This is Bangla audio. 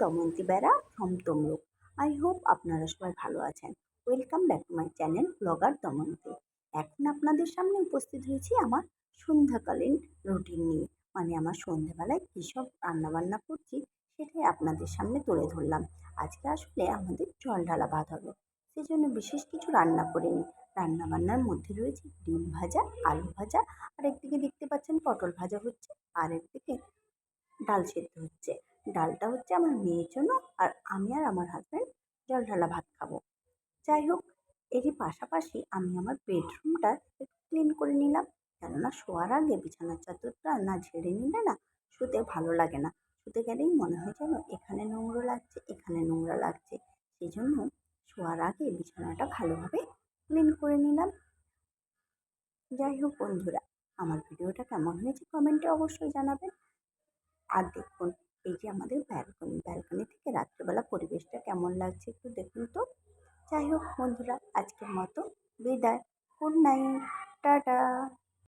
Damayanti Bera from Tamluk. I hope আপনারা সবাই ভালো আছেন। Welcome back to my channel blogger Damayanti. এখন আপনাদের সামনে উপস্থিত হয়েছি আমার সন্ধ্যাকালীন রুটিন নিয়ে, মানে আমার সন্ধ্যাবেলায় কী সব রান্নাবান্না করছি সেটাই আপনাদের সামনে তুলে ধরলাম। আজকে আসলে আমাদের জল ঢালা ভাত হবে, সেজন্য বিশেষ কিছু রান্না করিনি। রান্নাবান্নার মধ্যে রয়েছে ডিম ভাজা, আলু ভাজা, আর একদিকে দেখতে পাচ্ছেন পটল ভাজা হচ্ছে, আর একদিকে ডাল সেদ্ধ হচ্ছে। ডালটা হচ্ছে আমার মেয়ের জন্য, আর আমি আর আমার হাজব্যান্ড জল ঢালা ভাত খাবো। যাই হোক, এরই পাশাপাশি আমি আমার বেডরুমটা একটু ক্লিন করে নিলাম, কেননা শোয়ার আগে বিছানার চাদরটা না ঝেড়ে নিলে না শুতে ভালো লাগে না। শুতে গেলেই মনে হয় যেন এখানে নোংরা লাগছে, এখানে নোংরা লাগছে। সেই জন্য শোয়ার আগে বিছানাটা ভালোভাবে ক্লিন করে নিলাম। যাই হোক বন্ধুরা, আমার ভিডিওটা কেমন হয়েছে কমেন্টে অবশ্যই জানাবেন। আর দেখুন, এই যে আমাদের ব্যালকনি থেকে রাত্রেবেলা পরিবেশটা কেমন লাগছে একটু দেখুন তো। যাই হোক বন্ধুরা, আজকের মতো বিদায়। Good night, tata.